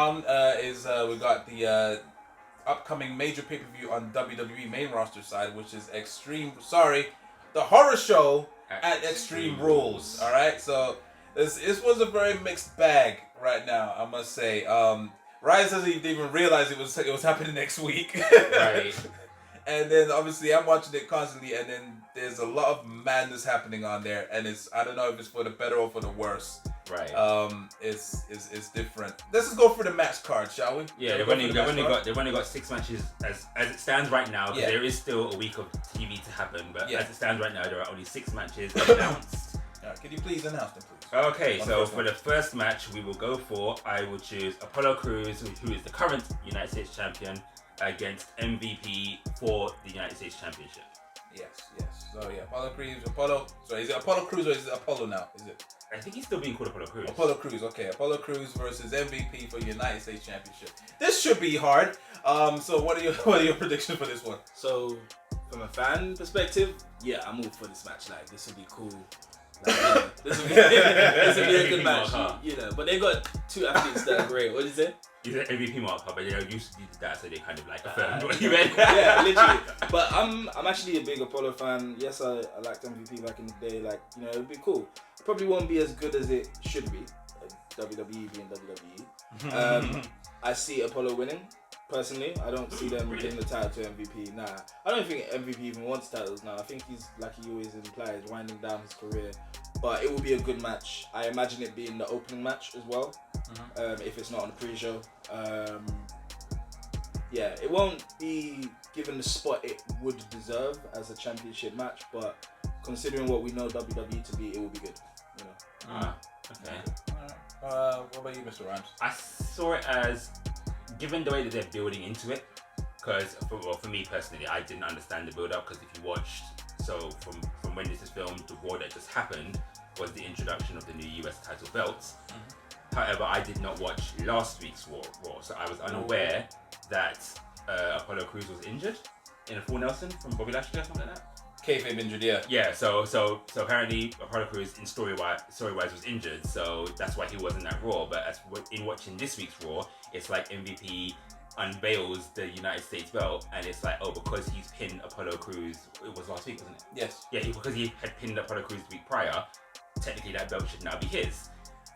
on is we got the upcoming major pay-per-view on WWE main roster side, which is the horror show at Extreme Rules. All right, so this was a very mixed bag right now, I must say. Rise doesn't even realize it was happening next week. Right. And then obviously I'm watching it constantly, and then there's a lot of madness happening on there, and I don't know if it's for the better or for the worse. Right. It's different. Let's just go for the match card, shall we? Yeah, they've only got 6 matches as it stands right now. Yeah. There is still a week of TV to happen, but as it stands right now, there are only 6 matches announced. Can you please announce them, please? Okay, so for the first match we will go for, I will choose Apollo Crews, who is the current United States champion, against MVP for the United States Championship. Yes. So yeah, Apollo Crews. So is it Apollo Crews or is it Apollo now? Is it? I think he's still being called Apollo Crews. Apollo Crews, okay. Apollo Crews versus MVP for United States Championship. This should be hard. So what are your predictions for this one? So from a fan perspective, yeah, I'm all for this match. Like, this will be cool. Like, this will be a good match. But they got 2 athletes that are great. What did you say? You said MVP marker, but you did that, so they kind of like affirmed what you meant. Yeah, literally. But I'm actually a big Apollo fan. Yes, I liked MVP back in the day. Like, it would be cool. Probably won't be as good as it should be. WWE being WWE. I see Apollo winning. Personally, I don't see them giving the title to MVP. Nah, I don't think MVP even wants titles now. I think he's, like he always implies, winding down his career. But it will be a good match. I imagine it being the opening match as well. If it's not on the pre-show. It won't be given the spot it would deserve as a championship match, but considering what we know WWE to be, it will be good. Okay. What about you, Mr. Rhymes? I saw it as, given the way that they're building into it, because for me personally, I didn't understand the build-up, because if you watched, so from when this is filmed, the Raw that just happened was the introduction of the new US title belts. However, I did not watch last week's Raw, so I was unaware that Apollo Crews was injured in a full Nelson from Bobby Lashley or something like that. Kayfabe injured, yeah. Yeah, so apparently Apollo Crews in story-wise was injured, so that's why he wasn't at Raw. But in watching this week's Raw, it's like MVP unveils the United States belt, and it's like, because he's pinned Apollo Crews, it was last week, wasn't it? Yes. Yeah, because he had pinned Apollo Crews the week prior, technically that belt should now be his.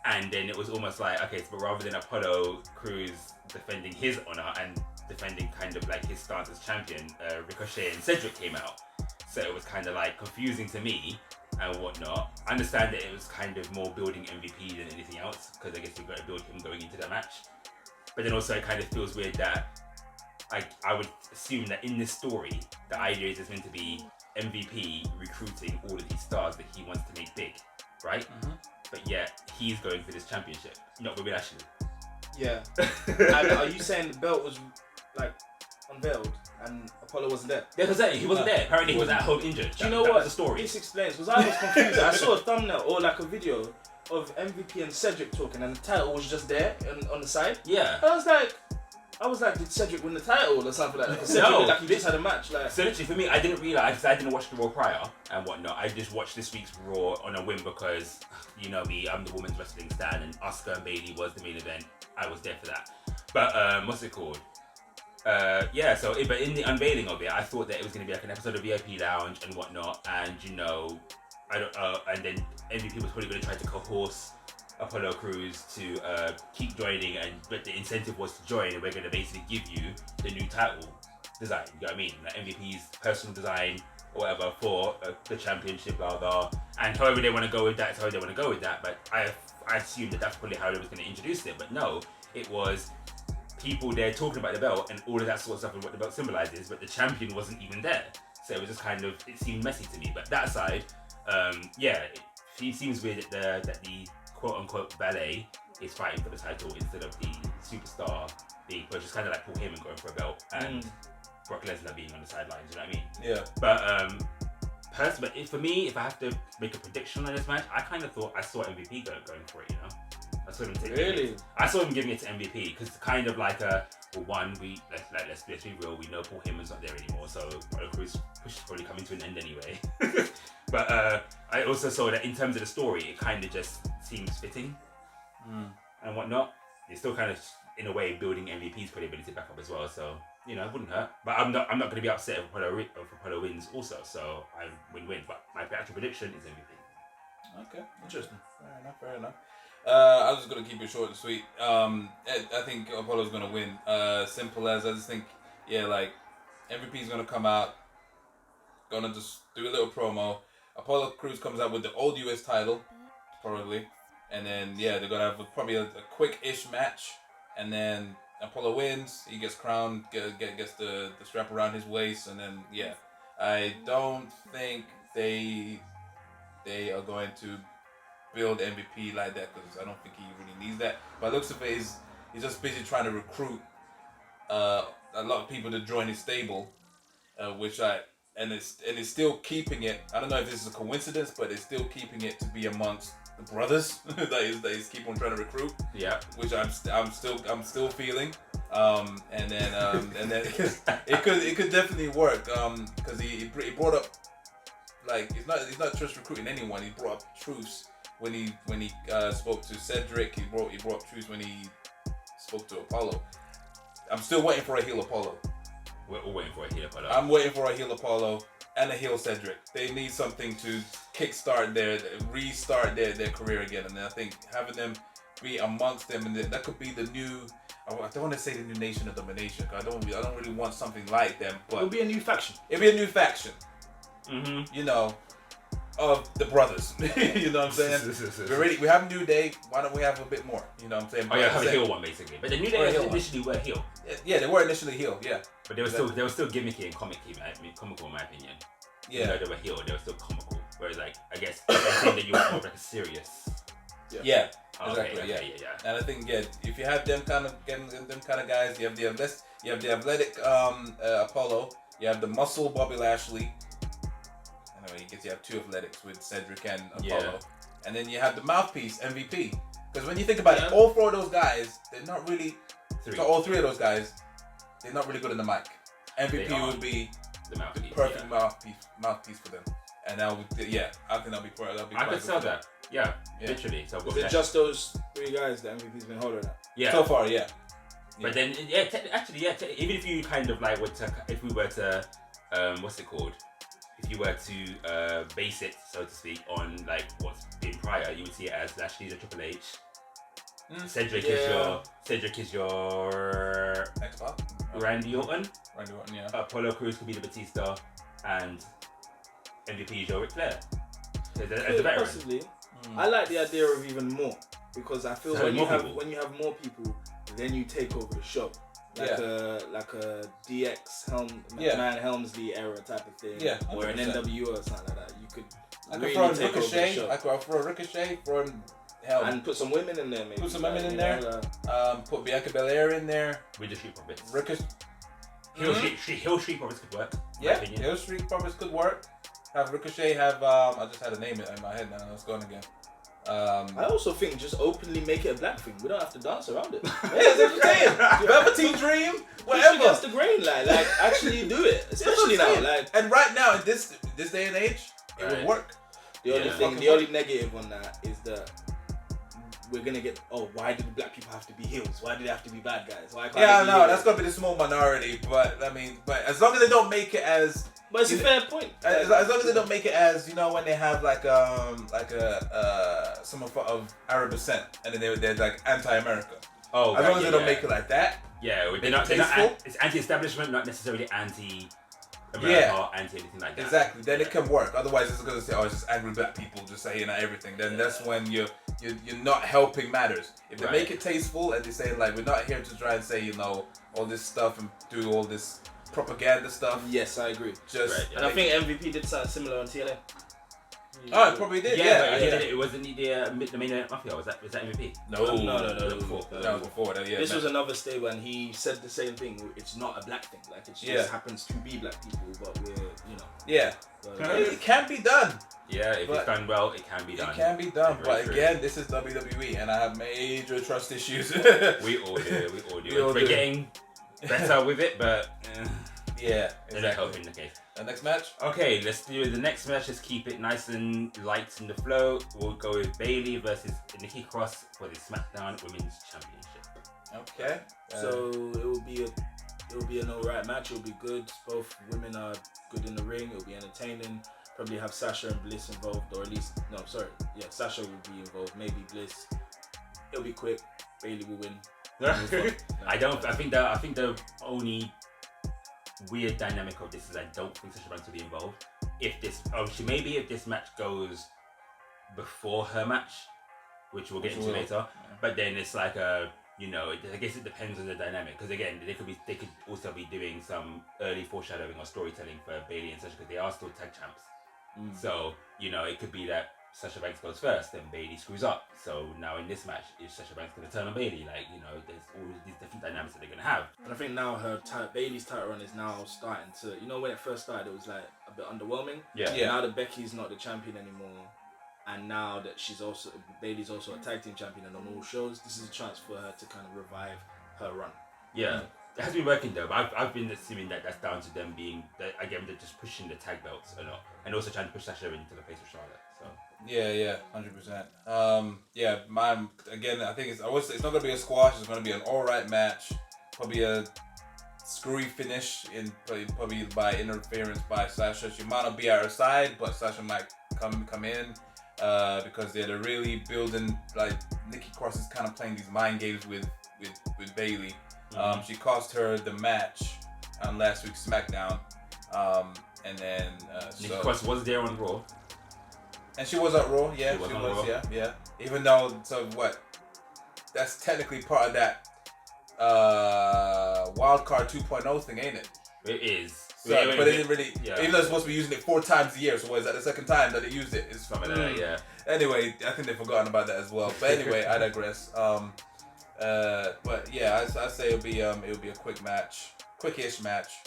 And then it was almost like, okay, but rather than Apollo Crews defending his honor and defending kind of like his stance as champion, Ricochet and Cedric came out. So it was kind of like confusing to me and whatnot. I understand that it was kind of more building MVP than anything else, because I guess you've got to build him going into that match. But then also it kind of feels weird that I would assume that in this story, the idea is it's meant to be MVP recruiting all of these stars that he wants to make big, right? But yet he's going for this championship, not Bobby Lashley. Yeah. And are you saying the belt was like unveiled and Apollo wasn't there? Yeah, exactly. He wasn't there. Apparently he was at home injured. Do you know what? The story. This explains, because I was confused. I saw a thumbnail or like a video of MVP and Cedric talking, and the title was just there on the side. Yeah. I was like, did Cedric win the title or something like that? Cedric looked like he just had a match. Like, so literally for me, I didn't realize, because I didn't watch the Raw prior and whatnot. I just watched this week's Raw on a whim because, you know me, I'm the women's wrestling stan, and Asuka and Bayley was the main event. I was there for that. But what's it called? But in the unveiling of it, I thought that it was going to be like an episode of VIP Lounge and whatnot, and and then MVP was probably going to try to coerce Apollo Crews to keep joining, but the incentive was to join, and we're going to basically give you the new title design. You know what I mean? Like MVP's personal design or whatever for the championship, blah blah. And however they want to go with that, But I assumed that that's probably how they was going to introduce it. But no, it was people there talking about the belt and all of that sort of stuff and what the belt symbolizes, but the champion wasn't even there. So it was just kind of, it seemed messy to me. But that aside, it seems weird that the quote-unquote ballet is fighting for the title instead of the superstar being pushed. It's kind of like Paul Heyman going for a belt and Brock Lesnar being on the sidelines, you know what I mean? Yeah. But for me, if I have to make a prediction on this match, I kind of thought I saw MVP going for it, you know? I saw him taking it. I saw him giving it to MVP because it's kind of like let's be real, we know Paul Heyman's not there anymore, so Apollo Crews push is probably coming to an end anyway. But I also saw that in terms of the story, it kind of just seems fitting and whatnot. It's still kind of in a way, building MVP's credibility back up as well. So, you know, it wouldn't hurt. But I'm not going to be upset if Apollo wins also. So I win-win. But my actual prediction is MVP. Okay, interesting. Fair enough. I'm just gonna keep it short and sweet. I think Apollo's gonna win. Simple as I just think, like MVP's gonna come out, gonna just do a little promo. Apollo Crews comes out with the old US title, probably, and then they're gonna have probably a quick-ish match, and then Apollo wins. He gets crowned, gets the strap around his waist, and then I don't think they are going to build MVP like that because I don't think he really needs that. But looks of it, he's just busy trying to recruit a lot of people to join his stable, and it's still keeping it. I don't know if this is a coincidence, but it's still keeping it to be amongst the brothers that is keep on trying to recruit. Yeah, which I'm still feeling. And then it could definitely work. Because he brought up, like, he's not just recruiting anyone. He brought up Truce when he spoke to Cedric. He brought up Truce when he spoke to Apollo. I'm still waiting for a heel Apollo. We're all waiting for a heel Apollo. I'm waiting for a heel Apollo and a heel Cedric. They need something to restart their career again. And I think having them be amongst them, and that could be the new. I don't want to say the new Nation of Domination, because I don't really want something like them. But it'll be a new faction. Mm-hmm. You know, of the brothers. You know what I'm saying? We have New Day. Why don't we have a bit more? You know what I'm saying? Have a heel one basically. But the New Day initially were heel. Yeah, they were initially heel. Yeah, but they were still gimmicky and comical in my opinion. Yeah, even though they were heel, they were still comical. Whereas, like, I guess I think that you were more like a serious. Yeah. Exactly. Okay, yeah. And I think if you have them kind of guys, you have the athletic Apollo, you have the muscle Bobby Lashley. Anyway, you have two athletics with Cedric and Apollo, and then you have the mouthpiece MVP. Because when you think about it, all four of those guys, they're not really. So all three of those guys, they're not really good in the mic. MVP would be the perfect mouthpiece for them. And I think that'll be I could sell that. Yeah, literally. So is it just those three guys that MVP's been holding at? Yeah. So far, yeah. But then, even if you kind of like if we were to, what's it called? If you were to base it, so to speak, on like what's been prior, you would see it as Lashley's a Triple H. Cedric is your X-Pac. Randy Orton. Yeah. Apollo Crews could be the Batista, and MVP is your Ric Flair. As a veteran. Possibly. I like the idea of even more, because I feel when you have more people, then you take over the show. Like a DX McMahon Helmsley era type of thing, or an NWO or something like that. You could really take over the show. I could throw Ricochet, and put some women in there. Maybe put some women in there. Put Bianca Belair in there. With the Street Profits. Hill Street Profits could work. Yeah, Hill Street Profits could work. Have Ricochet. I just had a name in my head now. It's gone again. I also think just openly make it a black thing. We don't have to dance around it. That's what I'm saying. Velveteen Dream, whatever. Push against the grain, like actually do it. Especially now, and right now in this day and age, it would work. The only negative on that is that we're gonna get. Oh, why did black people have to be heels? Why do they have to be bad guys? Why can't that's gonna be the small minority. But as long as they don't make it as. But it's a fair point. As long as they don't make it as, when they have like some of Arab descent, and then they're like anti-America. Oh, as long as they don't make it like that. Yeah, they're not it's anti-establishment, not necessarily anti-America or anti-anything like that. Exactly. Then it can work. Otherwise, it's going to say, it's just angry black people just saying everything. Then that's when you're not helping matters. If they make it tasteful and they say like, we're not here to try and say all this stuff and do all this propaganda stuff. Yes, I agree. And I think MVP did something similar on TNA. It probably did. It wasn't the main event Mafia. Was that MVP? No. Before. That was before. This was another stable, and he said the same thing. It's not a black thing. Like it just happens to be black people, but we're it can be done. Yeah, if it's done well, it can be done. It can be done, but again, this is WWE, and I have major trust issues. We all do. We're getting better with it, but they're not helping the case. The next match? Okay, let's do the next match. Let's keep it nice and light in the flow. We'll go with Bayley versus Nikki Cross for the Smackdown Women's Championship. Okay. So it will be an alright match. It will be good. Both women are good in the ring. It will be entertaining. Probably have Sasha and Bliss involved, or at least Sasha will be involved. Maybe Bliss. It'll be quick. Bayley will win. I think the only weird dynamic of this is I don't think Sasha Banks will be involved. If this match goes before her match, which we'll get into later, but then it's like I guess it depends on the dynamic, because again they could also be doing some early foreshadowing or storytelling for Bayley and Sasha, because they are still tag champs. So it could be that Sasha Banks goes first, then Bayley screws up. So now in this match, is Sasha Banks going to turn on Bayley? There's all these different dynamics that they're going to have. And I think now Bayley's title run is now starting to, when it first started, it was like a bit underwhelming. Yeah. Now that Becky's not the champion anymore, and now that Bayley's also a tag team champion and on all shows, this is a chance for her to kind of revive her run. Yeah. It has been working though, but I've been assuming that that's down to them being, they're just pushing the tag belts a lot, and also trying to push Sasha into the face of Charlotte. So. Yeah, 100%. Mine again. I think it's not gonna be a squash. It's gonna be an alright match. Probably a screwy finish probably by interference by Sasha. She might not be at her side, but Sasha might come in because they're really building. Like Nikki Cross is kind of playing these mind games with Bayley. She cost her the match on last week's Smackdown, and then Nikki Cross was there on Raw. And she was at Raw, yeah. She was, yeah. Even though, that's technically part of that Wildcard 2.0 thing, ain't it? It is. So, but it didn't really, even though they're supposed to be using it 4 times a year, so is that the second time that they used it? It's some of that, yeah. Anyway, I think they've forgotten about that as well. But anyway, I digress. But yeah, I say it'll be a quickish match.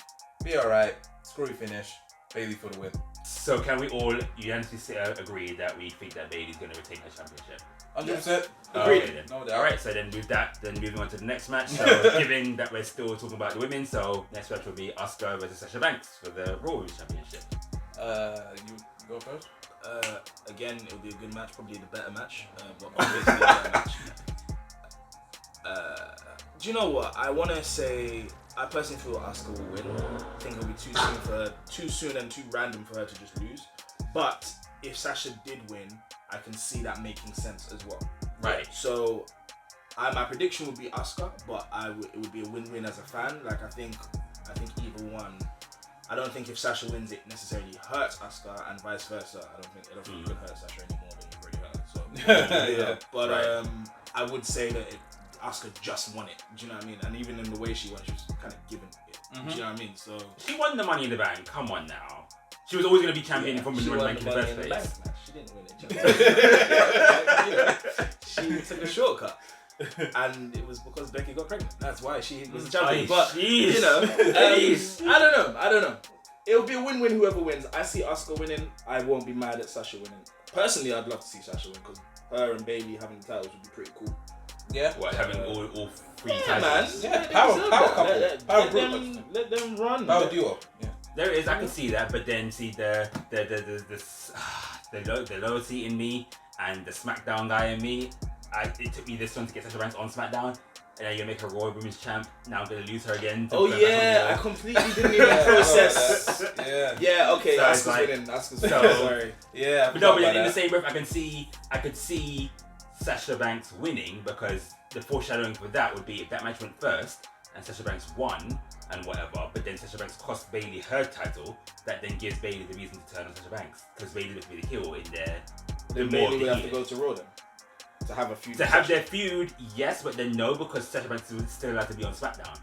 Be alright. Screwy finish. Bayley for the win. So can we all unanimously agree that we think that Bayley's going to retain her championship? 100%. Agreed. Okay, then. No doubt. Alright, so then with that, moving on to the next match. So given that we're still talking about the women, so next match will be Asuka versus Sasha Banks for the Raw Women's Championship. You go first? Again, it'll be a good match, probably the better match. But obviously a better match. Do you know what? I want to say, I personally feel Asuka will win. I think it'll be too soon and too random for her to just lose. But if Sasha did win, I can see that making sense as well. Right. So, my prediction would be Asuka, but it would be a win-win as a fan. Like I think either one. I don't think if Sasha wins, it necessarily hurts Asuka, and vice versa. I don't think it could hurt Sasha any more than you've already hurt. So, But right. I would say that Asuka just won it. Do you know what I mean? And even in the way she won, she was kind of given it. Do you know what I mean? So she won the Money in the Bank. Come on now. She was always going to be champion from the Money in the Bank in the first place. She didn't win it. She took a shortcut. And it was because Becky got pregnant. That's why she was the champion. But I don't know. It'll be a win-win whoever wins. I see Asuka winning. I won't be mad at Sasha winning. Personally, I'd love to see Sasha win because her and Bayley having the titles would be pretty cool. Yeah. What, having all 3 Man. titles? Yeah, power couple. Power group. Let them run. Power duo. Yeah. There it is. I can see that, but then see the loyalty in me and the Smackdown guy in me. It took me this one to get Sasha Banks on Smackdown, and then you're gonna make her Raw Women's Champ. Now I'm gonna lose her again. I completely didn't even process. Yeah. Okay. So Asuka's winning. Asuka's winning. Sorry. Yeah. But no, but in the same breath, I could see Sasha Banks winning, because the foreshadowing for that would be if that match went first and Sasha Banks won and whatever, but then Sasha Banks cost Bayley her title, that then gives Bayley the reason to turn on Sasha Banks, because Bayley would be the kill in there. Then Bayley would have to go to Raw then. To have a feud. To have their feud, yes, but then no, because Sasha Banks is still allowed to be on SmackDown.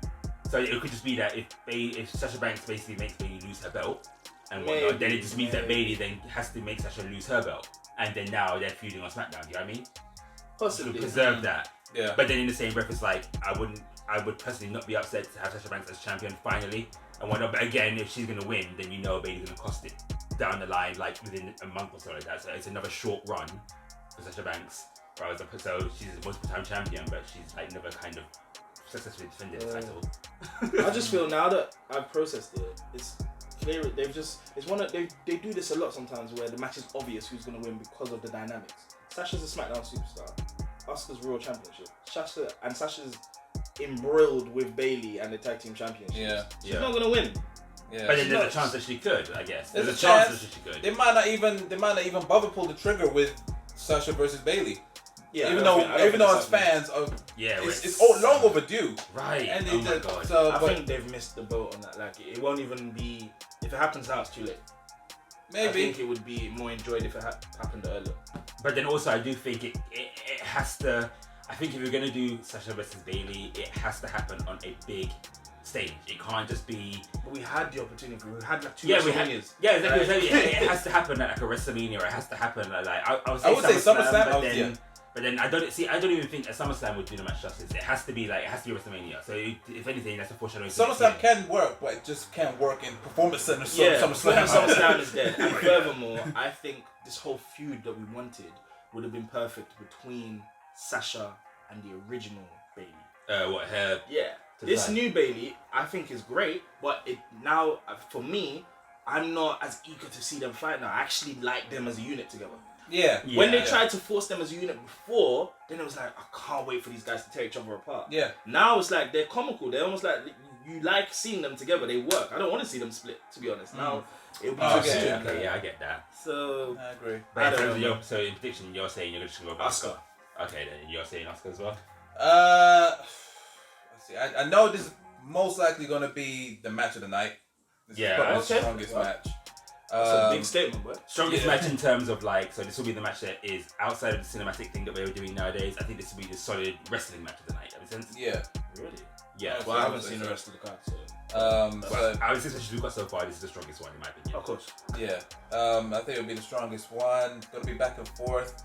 So it could just be that if Sasha Banks basically makes Bayley lose her belt and whatnot, then it just means that Bayley then has to make Sasha lose her belt, and then now they're feuding on SmackDown. You know what I mean? Possibly. To preserve that. Yeah. But then in the same breath, it's like I would personally not be upset to have Sasha Banks as champion finally and whatnot. But again, if she's gonna win, then Bayley's gonna cost it down the line, like within a month or so like that. So it's another short run for Sasha Banks. So she's a multiple-time champion, but she's like never kind of successfully defended the title. I just feel now that I've processed it, it's clear. They do this a lot sometimes, where the match is obvious who's gonna win because of the dynamics. Sasha's a SmackDown superstar. Asuka's Raw Championship. Sasha's embroiled with Bailey and the tag team championships. Yeah. She's not gonna win. Yeah. But then there's a chance that she could, I guess. There's a chance chance. that she could. They might not even bother pull the trigger with Sasha versus Bailey. Yeah, even though as fans of it's long overdue. Right. And oh my God. So I think they've missed the boat on that. Like it won't even be if it happens now. It's too late. Maybe. I think it would be more enjoyed if it happened earlier. But then also I do think it has to. I think if you're gonna do Sasha versus Bailey, it has to happen on a big stage. It can't just be. But we had the opportunity. We had like two WrestleManias. Yeah, exactly. It has to happen at like a WrestleMania. Or it has to happen at like I would say SummerSlam. But then I don't even think a SummerSlam would do the match justice. It has to be WrestleMania. So if anything, that's a foreshadowing. SummerSlam can work, but it just can't work in Performance Center. SummerSlam is dead. And furthermore, I think this whole feud that we wanted would have been perfect between Sasha and the original Bailey. What her? Yeah. This new Bailey, I think is great, but it now for me, I'm not as eager to see them fight now. I actually like them as a unit together. Yeah. When they tried to force them as a unit before, then it was like, I can't wait for these guys to tear each other apart. Yeah. Now it's like they're comical. They're almost like you like seeing them together. They work. I don't want to see them split, to be honest. Now it'll be okay, yeah, I get that. So I agree. But in prediction, you're saying you're just gonna go Asuka. Okay, then you're saying Asuka as well. Let's see. I know this is most likely gonna be the match of the night. This is probably the strongest match. That's a big statement, but strongest match in terms of so this will be the match that is outside of the cinematic thing that we're doing nowadays. I think this will be the solid wrestling match of the night. That makes sense? Yeah. Really? Yeah. Well, I haven't seen the rest of the card, so. I would say since we've got so far, this is the strongest one in my opinion. Of course. Yeah. I think it'll be the strongest one. It's gonna be back and forth.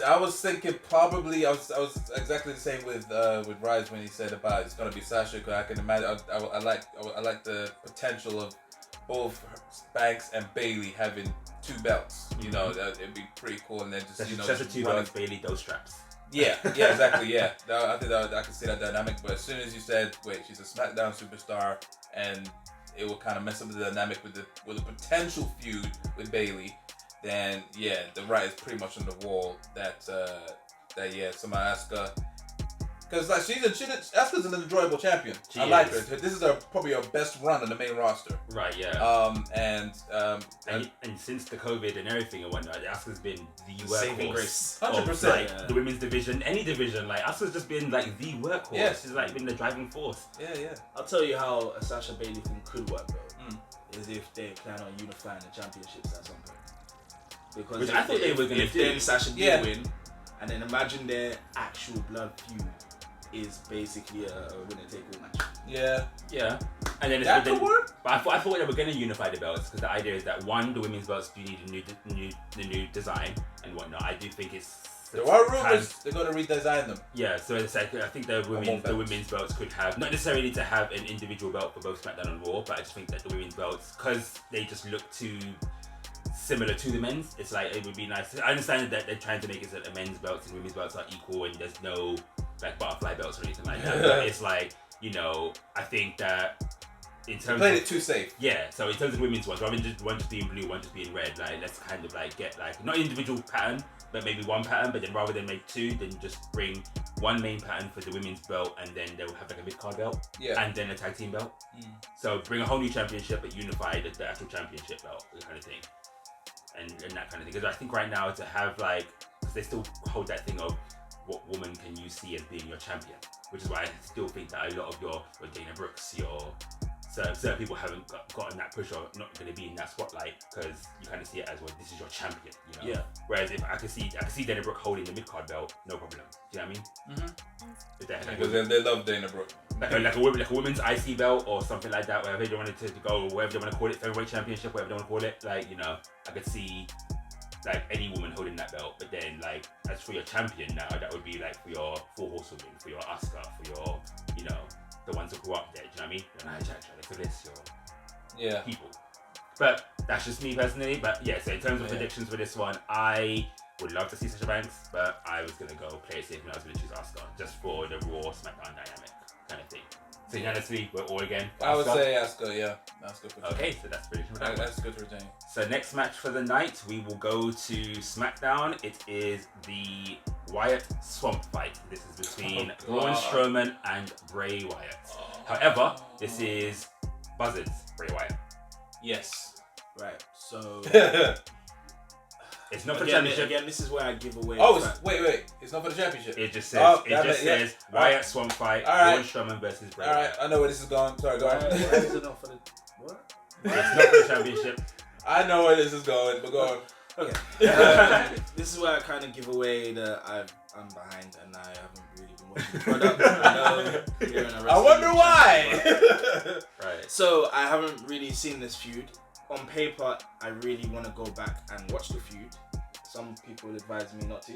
I was thinking probably I was exactly the same with Rise when he said about it's gonna be Sasha. Cause I can imagine I like the potential of both Banks and Bailey having two belts. You know, it'd be pretty cool. And then Sasha two belts, Bailey those straps. Yeah, exactly. Yeah, I think I could see that dynamic. But as soon as you said, wait, she's a SmackDown superstar, and it will kind of mess up the dynamic with the potential feud with Bailey. Then the right is pretty much on the wall. That somebody Asuka, because Asuka's an enjoyable champion. I like her. This is probably her best run on the main roster. Right. Yeah. And since the COVID and everything and whatnot, Asuka's been the workhorse. 100%. The women's division, any division. Like Asuka's just been like the workhorse. Yeah. She's like been the driving force. Yeah. I'll tell you how a Sasha Bailey thing could work though. Is if they plan on unifying the championships at some point. Because I thought they were going to do. Then Sasha did win, and then imagine their actual blood feud is basically a winner-take-all match. Yeah. And then that could work. But I thought they were going to unify the belts because the idea is that one, the women's belts do need a new design and whatnot. I do think it's. There are rumors they're going to redesign them. Yeah, so it's like I think the women's belts could have not necessarily to have an individual belt for both SmackDown and Raw, but I just think that the women's belts, because they just look too similar to the men's, it's like it would be nice. I understand that they're trying to make it so that the men's belts and women's belts are equal and there's no like butterfly belts or anything like that. But it's like, I think that in terms played it too safe. Yeah, so in terms of women's ones, rather than just one just being blue, one just being red, like let's kind of like get like not individual pattern, but maybe one pattern, but then rather than make two, then just bring one main pattern for the women's belt and then they'll have like a mid-card belt and then a tag team belt. So bring a whole new championship but unify the actual championship belt kind of thing. And that kind of thing. Because I think right now to have because they still hold that thing of what woman can you see as being your champion, which is why I still think that a lot of your Dana Brooks, certain people haven't gotten that push or not going to be in that spotlight because you kind of see it as, well, this is your champion, Yeah. Whereas if I could see Dana Brooke holding the mid-card belt, no problem. Do you know what I mean? Because they love Dana Brooke. Like a women's IC belt or something like that, wherever they wanted to go, whatever they want to call it, featherweight championship, whatever they want to call it. I could see any woman holding that belt. But then as for your champion now, that would be for your 4 horsewomen, for your Asuka, for your the ones that grew up there. Do you know what I mean? Your Nia Jax, for this, your people. But that's just me personally. But yeah, so in terms of predictions for this one, I would love to see Sasha Banks, but I was gonna go play it safe and I was gonna choose Asuka just for the Raw SmackDown dynamic kind of thing. So unanimously, we're all again. I would Asuka. say Asuka, yeah. Asuka for sure. Okay, so that's pretty much That's good to retain. So next match for the night, we will go to SmackDown. It is the Wyatt Swamp fight. This is between Braun Strowman and Bray Wyatt. However, this is Buzzard's Bray Wyatt. Yes. Right. So It's not for the again, championship. again, this is where I give away. Wait. It's not for the championship. It just says Yeah. Wyatt Swamp fight. Alright. Braun Strowman versus Bray Alright, Wyatt. I know where this is going. Sorry, go Why on. is it not for the what? It's not for the championship. I know where this is going, but go on. Okay. This is where I kind of give away that I'm behind and I haven't really been watching the product. I know you're in a I wrestling wonder channel, why. but- Right. So I haven't really seen this feud. On paper, I really want to go back and watch the feud. Some people advise me not to.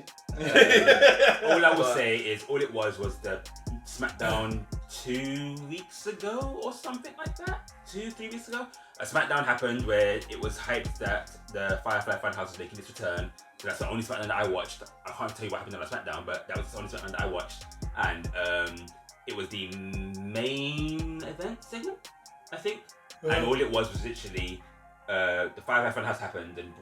All I will But- say is all it was the SmackDown 2 weeks ago or something like that. 2-3 weeks ago. A SmackDown happened where it was hyped that the Firefly Funhouse was making its return. So that's the only SmackDown that I watched. I can't tell you what happened on the SmackDown, but that was the only SmackDown that I watched. And it was the main event segment, I think. And all it was literally the Firefly Funhouse happened and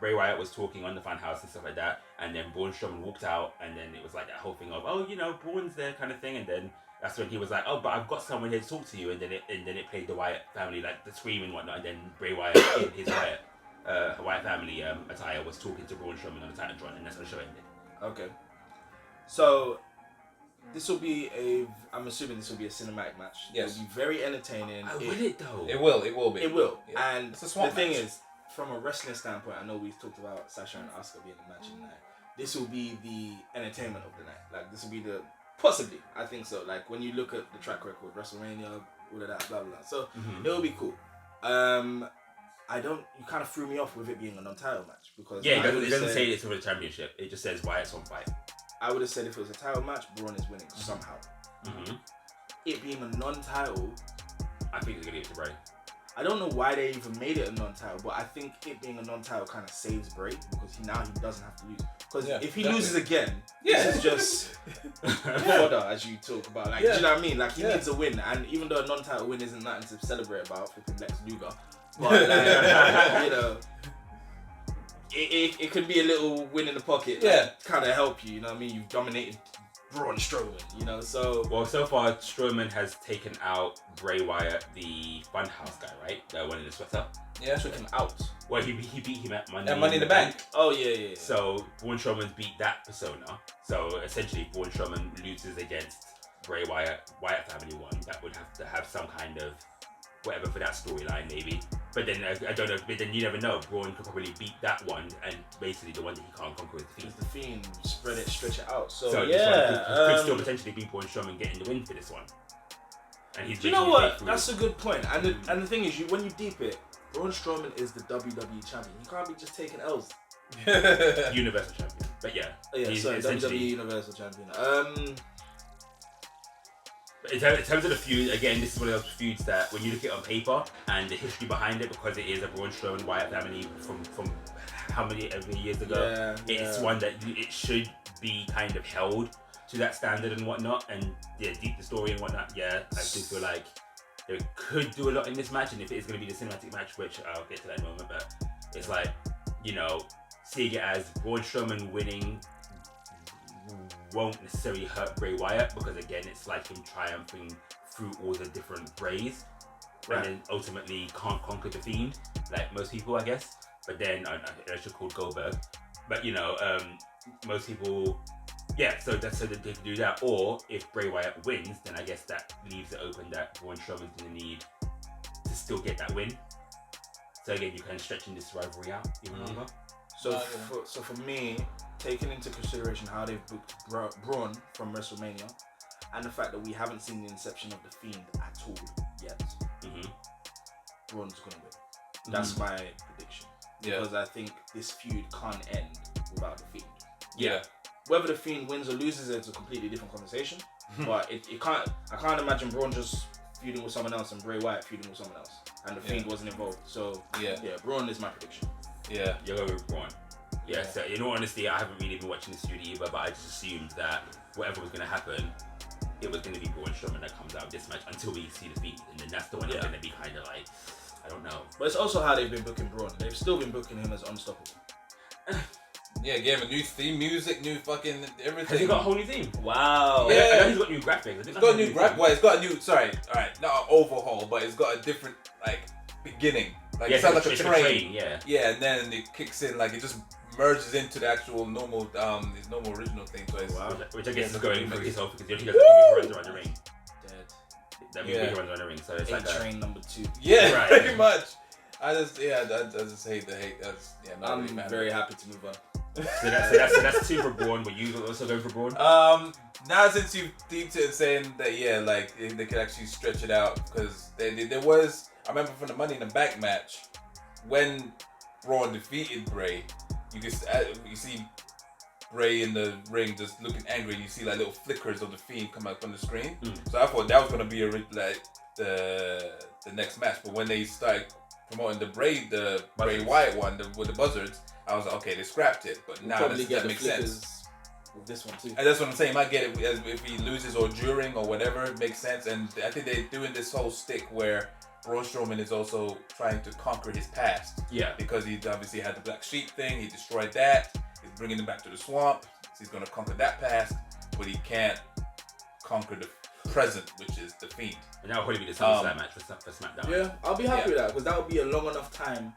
Bray Wyatt was talking on the Funhouse and stuff like that, and then Braun Strowman walked out, and then it was like that whole thing of, oh, you know, Braun's there kind of thing, and then that's when he was like, oh, but I've got someone here to talk to you, and then it played the Wyatt family, like the scream and whatnot, and then Bray Wyatt in his Wyatt family attire was talking to Braun Strowman on the Titantron, and that's when the show ended. Okay. So this will be I'm assuming this will be a cinematic match. Yes. It'll be very entertaining. Will it though? It will be. It will. Yeah. And It's a the swamp thing match. is, from a wrestling standpoint, I know we've talked about Sasha and Asuka being the match of the night. This will be the entertainment of the night. Like, this will be the... Possibly. I think so. Like, when you look at the track record, WrestleMania, all of that, blah, blah, blah. So, it will be cool. You kind of threw me off with it being a non-title match. Because Yeah, I it would've doesn't said- say it's for the championship. It just says Wyatt's on fight. I would have said if it was a title match, Braun is winning somehow. Mm-hmm. It being a non-title, I think they're going to give it to Bray. I don't know why they even made it a non-title, but I think it being a non-title kind of saves Bray because he doesn't have to lose. Because if he loses again, this is just fodder, as you talk about. Like, do you know what I mean? Like, he needs a win, and even though a non-title win isn't nothing to celebrate about, flipping Lex Luger, but like, you know, it could be a little win in the pocket. Like, kind of help you. You know what I mean? You've dominated Braun Strowman. You know, so Well, so far Strowman has taken out Bray Wyatt, the Funhouse guy, right? The one in the sweater. yeah, took him out. Well, he beat him at Money, And Money in the Bank. Oh yeah. So Braun Strowman beat that persona. So essentially, Braun Strowman loses against Bray Wyatt. Wyatt family won. That would have to have some kind of whatever for that storyline, maybe. But then I don't know. But then you never know. Braun could probably beat that one, and basically the one that he can't conquer is the Fiend. It's the Fiend. Stretch it out. So this one could still potentially be Braun Strowman getting the win for this one. And he's Do you know making his way what? through. That's a good point. And the thing is, when you deep it, Braun Strowman is the WWE champion. He can't be just taking L's. Universal champion. But yeah, he's WWE essentially. Universal champion. In terms of the feud, again, this is one of those feuds that when you look at it on paper and the history behind it, because it is a Braun Strowman Wyatt family from how many years ago, it's one that it should be kind of held to that standard and whatnot, and deep the story and whatnot. Yeah, I do feel like they could do a lot in this match, and if it is going to be the cinematic match, which I'll get to that in a moment, but it's like, you know, seeing it as Braun Strowman winning won't necessarily hurt Bray Wyatt, because again, it's like him triumphing through all the different Brays, and then ultimately can't conquer the Fiend like most people, I guess. But then I should call Goldberg. But you know, most people, so that's so that they can do that. Or if Bray Wyatt wins, then I guess that leaves it open that Braun Strowman's gonna need to still get that win. So again, you're kind of stretching this rivalry out even longer. So for me, taking into consideration how they've booked Braun from WrestleMania, and the fact that we haven't seen the inception of the Fiend at all yet, Braun's gonna win. That's my prediction. Because I think this feud can't end without the Fiend. Yeah. Whether the Fiend wins or loses, it's a completely different conversation. But it can't. I can't imagine Braun just feuding with someone else and Bray Wyatt feuding with someone else, and the Fiend wasn't involved. So Braun is my prediction. Yeah. You're going with Braun. Yeah, so in all honesty, I haven't really been watching this feud either, but I just assumed that whatever was going to happen, it was going to be Braun Strowman that comes out of this match until we see the feed, and then that's the one that's going to be kind of like, I don't know. But it's also how they've been booking Braun. They've still been booking him as unstoppable. Yeah, gave him a new theme music, new fucking everything. Has he got a whole new theme? Wow. Yeah. I know he's got new graphics. It's got a new graphic. Well, it's got a new. Sorry, all right, not an overhaul, but it's got a different like beginning. Like it sounds like a train. Yeah. Yeah, and then it kicks in like it just merges into the actual normal, his normal original thing. So it's, Wow. Which I guess is going through his whole because he does runs around the ring. Dead. That movie runs around the ring, so it's like train number 2. Yeah, Right. pretty much. I just hate the hate. That's not I'm really mad. very happy to move on. So that's 2 for Braun. Were you also going for Braun? Now since you've deeped it and saying that, like they could actually stretch it out because there was, I remember from the Money in the Bank match when Braun defeated Bray, you see Bray in the ring just looking angry. You see like little flickers of the Fiend come out from the screen. So I thought that was gonna be like the next match, but when they started promoting the Bray Wyatt one with the buzzards, I was like, okay, they scrapped it, but now that makes sense. With this one too. And that's what I'm saying. You might get it if he loses or during or whatever. It makes sense. And I think they're doing this whole stick where Braun Strowman is also trying to conquer his past. Yeah. Because he obviously had the Black Sheep thing. He destroyed that. He's bringing him back to the swamp. So he's going to conquer that past. But he can't conquer the present, which is the Fiend. And that would probably be the SummerSlam match for SmackDown. Yeah, I'll be happy with that because that would be a long enough time